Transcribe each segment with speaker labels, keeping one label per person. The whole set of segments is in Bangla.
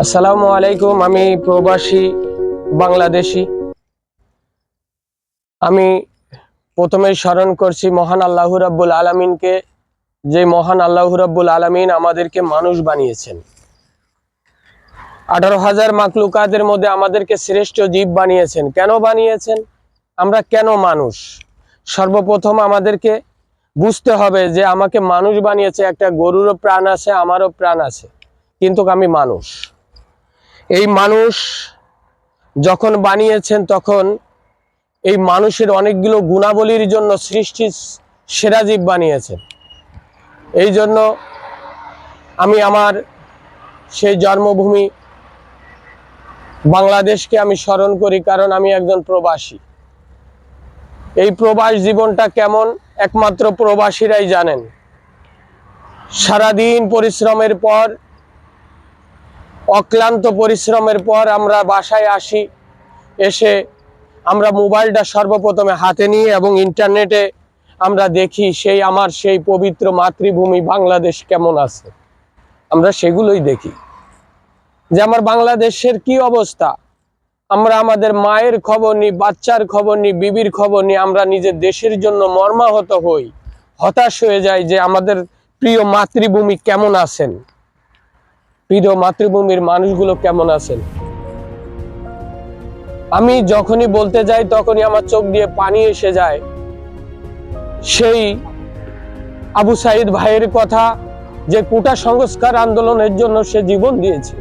Speaker 1: আসসালামু আলাইকুম। আমি প্রবাসী বাংলাদেশি। আমি প্রথমেই স্মরণ করছি মহান আল্লাহ রাব্বুল আলামিনকে, যে মহান আল্লাহ রাব্বুল আলামিন আমাদেরকে মানুষ বানিয়েছেন। 18,000 মাখলুকাতের মধ্যে আমাদেরকে শ্রেষ্ঠ জীব বানিয়েছেন। কেন বানিয়েছেন? আমরা কেন মানুষ? সর্বপ্রথম আমাদেরকে বুঝতে হবে যে আমাকে মানুষ বানিয়েছে। একটা গরুরও প্রাণ আছে, আমারও প্রাণ আছে, কিন্তু আমি মানুষ। এই মানুষ যখন বানিয়েছেন তখন এই মানুষের অনেকগুলো গুণাবলীর জন্য সৃষ্টির সেরা জীব বানিয়েছেন। এই জন্য আমি আমার সেই জন্মভূমি বাংলাদেশকে আমি স্মরণ করি, কারণ আমি একজন প্রবাসী। এই প্রবাস জীবনটা কেমন একমাত্র প্রবাসীরাই জানেন। সারাদিন পরিশ্রমের পর, অক্লান্ত পরিশ্রমের পর আমরা বাসায় আসি। এসে আমরা মোবাইলটা সর্বপ্রথমে হাতে নিয়ে এবং ইন্টারনেটে আমরা দেখি সেই পবিত্র মাতৃভূমি বাংলাদেশ কেমন আছে। আমরা সেগুলোই দেখি যে আমার বাংলাদেশের কি অবস্থা। আমরা আমাদের মায়ের খবর নিই, বাচ্চার খবর নিই, বিবির খবর নিই। আমরা নিজের দেশের জন্য মর্মাহত হই, হতাশ হয়ে যাই যে আমাদের প্রিয় মাতৃভূমি কেমন আছেন, প্রিয় মাতৃভূমির মানুষগুলো কেমন আছেন। আমি যখনই বলতে যাই তখনই আমার চোখ দিয়ে পানি এসে যায় সেই আবু সাইদ ভাইয়ের কথা, যে কোটা সংস্কার আন্দোলনের জন্য সে জীবন দিয়েছে।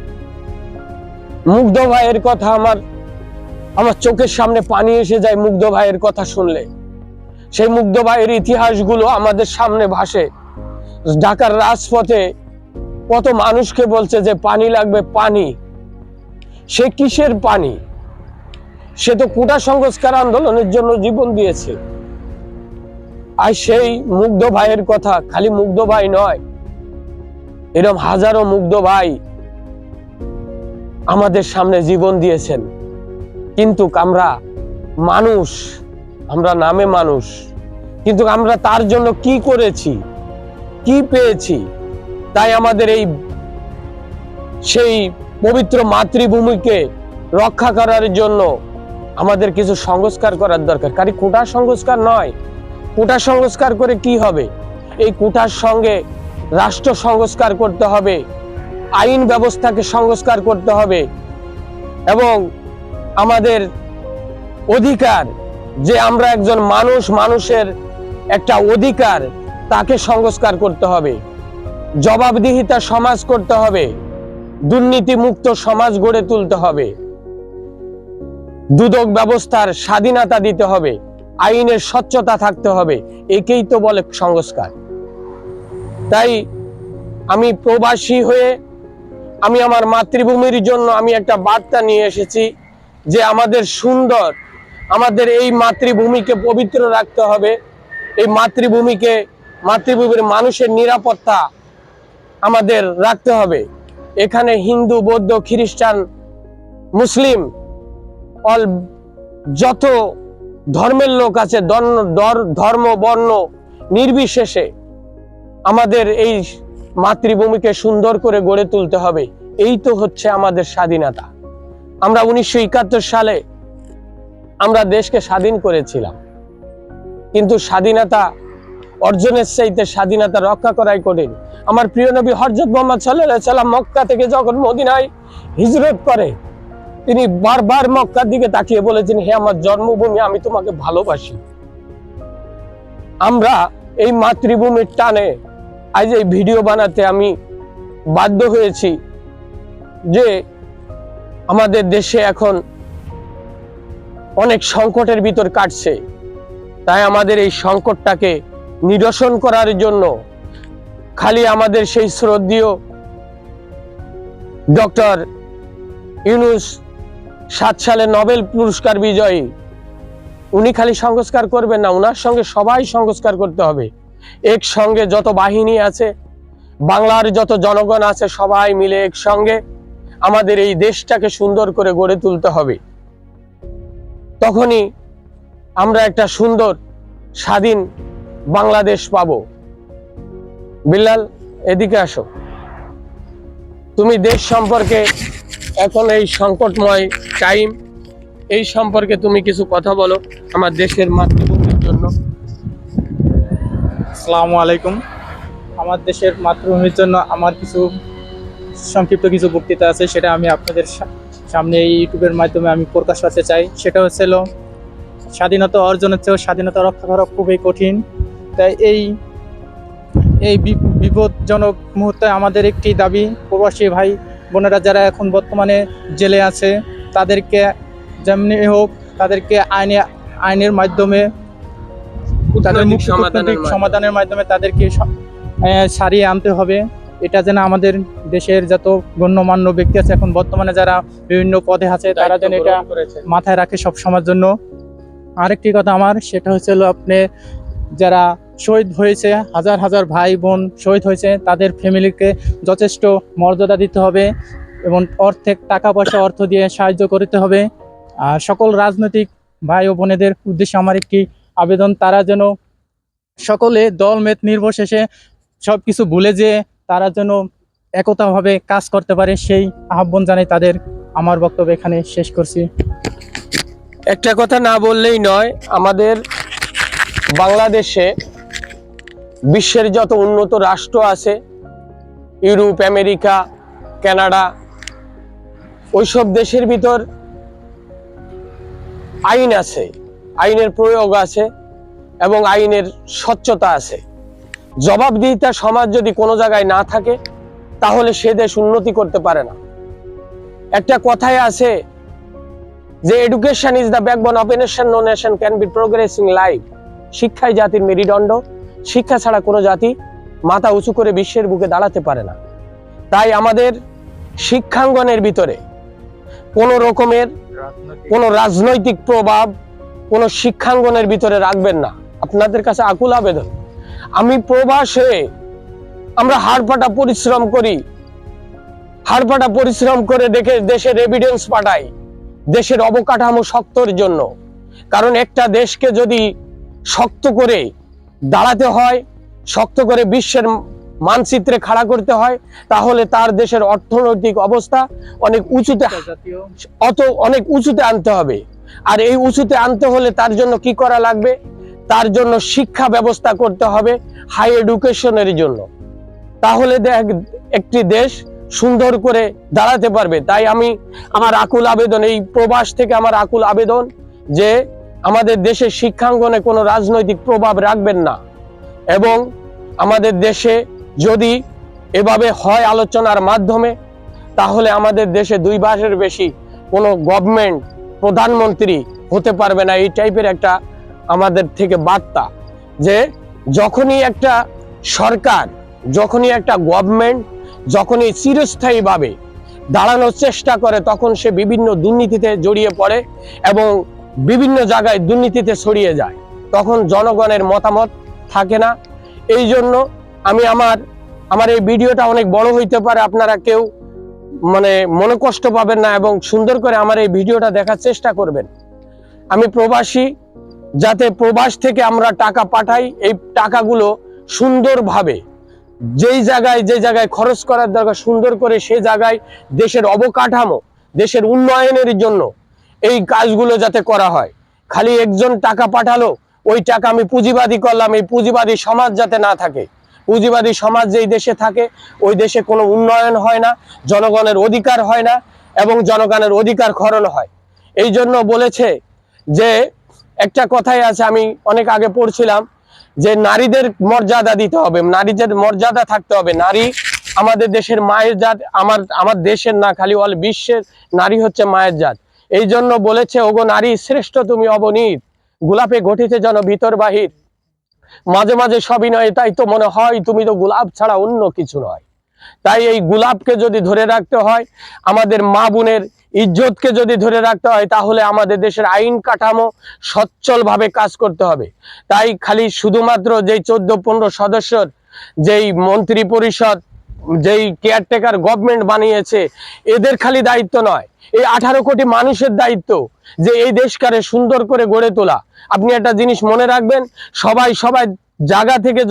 Speaker 1: মুগ্ধ ভাইয়ের কথা আমার চোখের সামনে পানি এসে যায় মুগ্ধ ভাইয়ের কথা শুনলে। সেই মুগ্ধ ভাইয়ের ইতিহাসগুলো আমাদের সামনে ভাসে। ঢাকার রাজপথে কত মানুষকে বলছে যে পানি লাগবে, পানি। সে কিসের পানি? সে তো কোটা সংস্কার আন্দোলনের জন্য জীবন দিয়েছে। আর সেই মুগ্ধ ভাইয়ের কথা, খালি মুগ্ধ ভাই নয়, এরকম হাজারো মুগ্ধ ভাই আমাদের সামনে জীবন দিয়েছেন। কিন্তু আমরা মানুষ, আমরা নামে মানুষ, কিন্তু আমরা তার জন্য কি করেছি, কি পেয়েছি? তাই আমাদের সেই পবিত্র মাতৃভূমিকে রক্ষা করার জন্য আমাদের কিছু সংস্কার করার দরকার। খালি কোটা সংস্কার নয়। কোটা সংস্কার করে কি হবে? এই কোটার সঙ্গে রাষ্ট্র সংস্কার করতে হবে, আইন ব্যবস্থাকে সংস্কার করতে হবে, এবং আমাদের অধিকার, যে আমরা একজন মানুষ, মানুষের একটা অধিকার, তাকে সংস্কার করতে হবে। জবাবদিহিতা সমাজ করতে হবে, দুর্নীতি মুক্ত সমাজ গড়ে তুলতে হবে, দুদক ব্যবস্থার স্বাধীনতা দিতে হবে, আইনের স্বচ্ছতা থাকতে হবে। একেই তো বলে সংস্কার। তাই আমি প্রবাসী হয়ে আমি আমার মাতৃভূমির জন্য আমি একটা বার্তা নিয়ে এসেছি যে আমাদের আমাদের এই মাতৃভূমিকে পবিত্র রাখতে হবে। এই মাতৃভূমির মানুষের নিরাপত্তা আমাদের রাখতে হবে। এখানে হিন্দু, বৌদ্ধ, খ্রিস্টান, মুসলিম, যত ধর্মের লোক আছে, ধর্ম বর্ণ নির্বিশেষে আমাদের এই মাতৃভূমিকে সুন্দর করে গড়ে তুলতে হবে। এই তো হচ্ছে আমাদের স্বাধীনতা। আমরা 1971 সালে আমরা দেশকে স্বাধীন করেছিলাম, কিন্তু স্বাধীনতা অর্জনের চাইতে স্বাধীনতা রক্ষা করাই কঠিন। আমার প্রিয় নবী হযরত মুহাম্মদ সাল্লাল্লাহু আলাইহি সাল্লাম মক্কা থেকে যখন মদিনায় হিজরত করে, তিনি বারবার মক্কার দিকে তাকিয়ে বলেছেন, হে আমার জন্মভূমি, আমি তোমাকে ভালোবাসি। আমরা এই মাতৃভূমির টানে আজ এই ভিডিও বানাতে আমি বাধ্য হয়েছি যে আমাদের দেশে এখন অনেক সংকটের ভিতর কাটছে। তাই আমাদের এই সংকটটাকে নিরসন করার জন্য খালি আমাদের সেই শ্রদ্ধেয় ডক্টর ইউনূস 7 সালে নোবেল পুরস্কার বিজয়ী, উনি খালি সংস্কার করবেন না, ওনার সঙ্গে সবাই সংস্কার করতে হবে। একসঙ্গে যত বাহিনী আছে, বাংলার যত জনগণ আছে, সবাই মিলে একসঙ্গে আমাদের এই দেশটাকে সুন্দর করে গড়ে তুলতে হবে। তখনই আমরা একটা সুন্দর স্বাধীন বাংলাদেশ পাবো। বিল্লাল, এদিকে আসো। তুমি দেশ সম্পর্কে এখন এই সংকটময় টাইম, এই সম্পর্কে তুমি কিছু কথা বলো আমার দেশের মাতৃভূমির জন্য।
Speaker 2: আসসালামু আলাইকুম। আমার দেশের মাতৃভূমির জন্য আমার কিছু সংক্ষিপ্ত কিছু বক্তৃতা আছে, সেটা আমি আপনাদের সামনে এই ইউটিউবের মাধ্যমে আমি প্রকাশ করতে চাই। সেটা হচ্ছিল, স্বাধীনতা অর্জনের চেয়েও স্বাধীনতা রক্ষা করা খুবই কঠিন। তাই এই এই বিপজ্জনক মুহূর্তে আমাদের একটি দাবি, প্রবাসী ভাই বোনেরা যারা এখন বর্তমানে জেলে আছে তাদেরকে যেমনি হোক তাদেরকে আইনের মাধ্যমে, তাদের কূটনৈতিক সমাধানের মাধ্যমে তাদেরকে ছাড়িয়ে আনতে হবে। এটা যেন আমাদের দেশের যত গণ্যমান্য ব্যক্তি আছে এখন বর্তমানে যারা বিভিন্ন পদে আছে তারা যেন এটা মাথায় রাখে সব সময়ের জন্য। আরেকটি কথা আমার, সেটা হচ্ছিল আপনি যারা শহীদ হয়েছে, হাজার হাজার ভাই বোন শহীদ হয়েছে, তাদের ফ্যামিলিকে যথেষ্ট মর্যাদা দিতে হবে এবং টাকা পয়সা অর্থ দিয়ে সাহায্য করতে হবে। আর সকল রাজনৈতিক ভাই ও বোনেদের উদ্দেশ্যে আমার একটি আবেদন, তারা যেন সকলে দলমেত নির্বিশেষে সব কিছু ভুলে যেয়ে তারা যেন একতাভাবে কাজ করতে পারে, সেই আহ্বান জানাই তাদের। আমার বক্তব্য এখানে শেষ করছি।
Speaker 1: একটা কথা না বললেই নয়, আমাদের বাংলাদেশে বিশ্বের যত উন্নত রাষ্ট্র আছে, ইউরোপ, আমেরিকা, কানাডা, ওইসব দেশের ভিতর আইন আছে, আইনের প্রয়োগ আছে এবং আইনের স্বচ্ছতা আছে। জবাবদিহিতা সমাজ যদি কোনো জায়গায় না থাকে তাহলে সে দেশ উন্নতি করতে পারে না। একটা কথায় আছে যে education is the backbone of a nation, no nation can be progressing life. শিক্ষাই জাতির মেরুদণ্ড, শিক্ষা ছাড়া কোনো জাতি মাথা উঁচু করে বিশ্বের বুকে দাঁড়াতে পারে না। তাই আমাদের শিক্ষাঙ্গনের ভিতরে কোনো রকমের কোনো রাজনৈতিক প্রভাব কোনো শিক্ষাঙ্গনের ভিতরে রাখবেন না। আপনাদের কাছে আকুল আবেদন, আমি প্রবাসে আমরা হাড়পাটা পরিশ্রম করি, হাড়পাটা পরিশ্রম করে দেখে দেশের এভিডেন্স পাঠাই দেশের অবকাঠামো শক্তর জন্য। কারণ একটা দেশকে যদি শক্ত করে দাঁড়াতে হয়, শক্ত করে বিশ্বের মানচিত্রে খাড়া করতে হয়, তাহলে তার দেশের অর্থনৈতিক অবস্থা অনেক উঁচুতে আনতে হবে। আর এই উঁচুতে আনতে হলে তার জন্য কি করা লাগবে? তার জন্য শিক্ষা ব্যবস্থা করতে হবে, হাই এডুকেশনের জন্য। তাহলে একটি দেশ সুন্দর করে দাঁড়াতে পারবে। তাই আমি আমার আকুল আবেদন, এই প্রবাস থেকে আমার আকুল আবেদন যে আমাদের দেশের শিক্ষাঙ্গনে কোনো রাজনৈতিক প্রভাব রাখবেন না। এবং আমাদের দেশে যদি এভাবে হয় আলোচনার মাধ্যমে, তাহলে আমাদের দেশে 2 মাসের বেশি কোনো গভর্নমেন্ট প্রধানমন্ত্রী হতে পারবে না। এই টাইপের একটা আমাদের থেকে বার্তা, যে যখনই একটা সরকার, যখনই একটা গভর্নমেন্ট, যখনই চিরস্থায়ীভাবে দাঁড়ানোর চেষ্টা করে, তখন সে বিভিন্ন দুর্নীতিতে জড়িয়ে পড়ে এবং বিভিন্ন জায়গায় দুর্নীতিতে ছড়িয়ে যায়। তখন জনগণের মতামত থাকে না। এই জন্য আমি আমার এই ভিডিওটা অনেক বড় হইতে পারে, আপনারা কেউ মনে কষ্ট পাবেন না এবং সুন্দর করে আমার এই ভিডিওটা দেখার চেষ্টা করবেন। আমি প্রবাসী, যাতে প্রবাস থেকে আমরা টাকা পাঠাই, এই টাকাগুলো সুন্দরভাবে যে জায়গায় খরচ করার দরকার, সুন্দর করে সে জায়গায় দেশের অবকাঠামো, দেশের উন্নয়নের জন্য এই কাজগুলো যাতে করা হয়। খালি একজন টাকা পাঠালো, ওই টাকা আমি পুঁজিবাদী করলাম, এই পুঁজিবাদী সমাজ যাতে না থাকে। পুঁজিবাদী সমাজ যেই দেশে থাকে ওই দেশে কোনো উন্নয়ন হয় না, জনগণের অধিকার হয় না এবং জনগণের অধিকার খরণ হয়। এই জন্য বলেছে যে, একটা কথাই আছে, আমি অনেক আগে পড়ছিলাম, যে নারীদের মর্যাদা দিতে হবে, নারীদের মর্যাদা থাকতে হবে। নারী আমাদের দেশের মায়ের জাত, আমার দেশের না, খালি অল বিশ্বের নারী হচ্ছে মায়ের জাত। এই জন্য বলেছে, ওগো নারী শ্রেষ্ঠ তুমি অবনীত, গোলাপে ঘটিতে যেন ভিতর বাহির, মাঝে মাঝে সবই নয় তাই তো মনে হয়, তুমি তো গোলাপ ছাড়া অন্য কিছু নয়। তাই এই গোলাপকে যদি ধরে রাখতে হয়, আমাদের মা বোনের ইজ্জতকে যদি ধরে রাখতে হয়, তাহলে আমাদের দেশের আইন কাঠামো সচ্ছলভাবে কাজ করতে হবে। তাই খালি শুধুমাত্র যেই 14-15 সদস্যর যেই মন্ত্রী পরিষদ, যেই কেয়ারটেকার গভর্নমেন্ট বানিয়েছে, এদের খালি দায়িত্ব নয়, এই 18 কোটি মানুষের দায়িত্ব যে এই দেশকারে সুন্দর করে গড়ে তোলা। আপনি একটা জিনিস মনে রাখবেন, সবাই জায়গা থেকে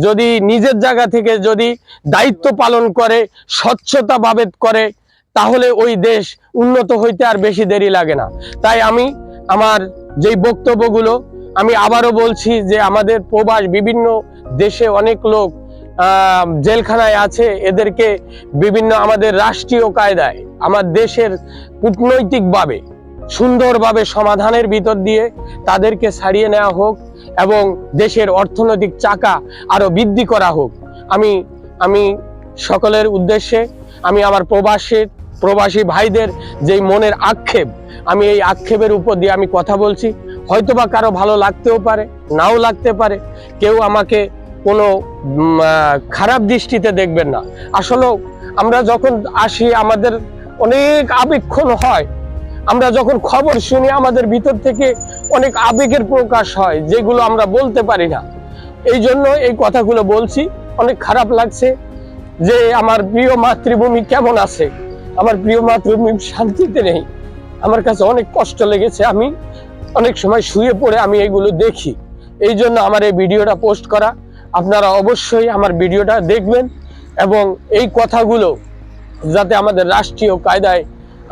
Speaker 1: যদি নিজের জায়গা থেকে যদি দায়িত্ব পালন করে, স্বচ্ছতাভাবে করে, তাহলে ওই দেশ উন্নত হইতে আর বেশি দেরি লাগে না। তাই আমি আমার যেই বক্তব্যগুলো আমি আবারও বলছি যে আমাদের প্রবাস বিভিন্ন দেশে অনেক লোক জেলখানায় আছে, এদেরকে বিভিন্ন আমাদের রাষ্ট্রীয় কায়দায় আমার দেশের কূটনৈতিকভাবে সুন্দরভাবে সমাধানের ভিতর দিয়ে তাদেরকে ছাড়িয়ে নেওয়া হোক এবং দেশের অর্থনৈতিক চাকা আরো বৃদ্ধি করা হোক। আমি সকলের উদ্দেশ্যে আমি আমার প্রবাসী ভাইদের যেই মনের আক্ষেপ, আমি এই আক্ষেপের উপর দিয়ে আমি কথা বলছি। হয়তোবা কারো ভালো লাগতেও পারে, নাও লাগতে পারে, কেউ আমাকে কোনো খারাপ দৃষ্টিতে দেখবেন না। আসলে আমরা যখন আসি আমাদের অনেক আবেগক্ষণ হয়, আমরা যখন খবর শুনি আমাদের ভিতর থেকে অনেক আবেগের প্রকাশ হয় যেগুলো আমরা বলতে পারি না। এই জন্য এই কথাগুলো বলছি। অনেক খারাপ লাগছে যে আমার প্রিয় মাতৃভূমি কেমন আছে, আমার প্রিয় মাতৃভূমি শান্তিতে নেই। আমার কাছে অনেক কষ্ট লেগেছে, আমি অনেক সময় শুয়ে পড়ে আমি এইগুলো দেখি। এই জন্য আমার এই ভিডিওটা পোস্ট করা। আপনারা অবশ্যই আমার ভিডিওটা দেখবেন এবং এই কথাগুলো যাতে আমাদের রাষ্ট্রীয় কায়দায়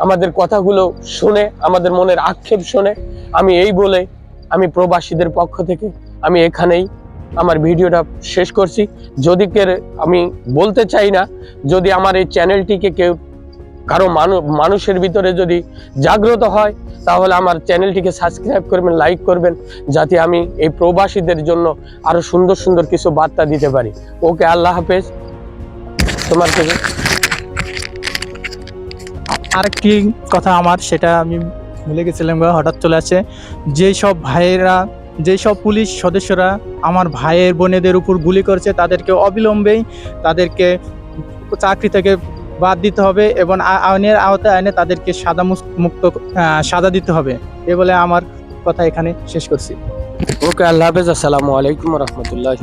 Speaker 1: আমাদের কথাগুলো শুনে, আমাদের মনের আক্ষেপ শুনে, আমি এই বলে আমি প্রবাসীদের পক্ষ থেকে আমি এখানেই আমার ভিডিওটা শেষ করছি। যদি আমি বলতে চাই না, যদি আমার এই চ্যানেলটিকে কেউ কারো মানুষের ভিতরে যদি জাগ্রত হয় তাহলে আমার চ্যানেলটিকে সাবস্ক্রাইব করবেন, লাইক করবেন, যাতে আমি এই প্রবাসীদের জন্য আরো সুন্দর সুন্দর কিছু বার্তা দিতে পারি। ওকে, আল্লাহ হাফেজ। তোমার থেকে
Speaker 2: আরেকটি কথা আমার, সেটা আমি ভুলে গেছিলাম, হঠাৎ চলে আসে। যেই সব ভাইয়েরা, যেই সব পুলিশ সদস্যরা আমার ভাইয়ের বোনেদের উপর গুলি করছে, তাদেরকে অবিলম্বেই তাদেরকে চাকরি থেকে বাদ দিতে হবে এবং আইনের আওতায় এনে তাদেরকে মুক্ত সাজা দিতে হবে। এ বলে আমার কথা এখানে শেষ করছি।
Speaker 1: ওকে, আল্লাহ হাফেজ। আসসালামু আলাইকুম রহমতুল্লাহ।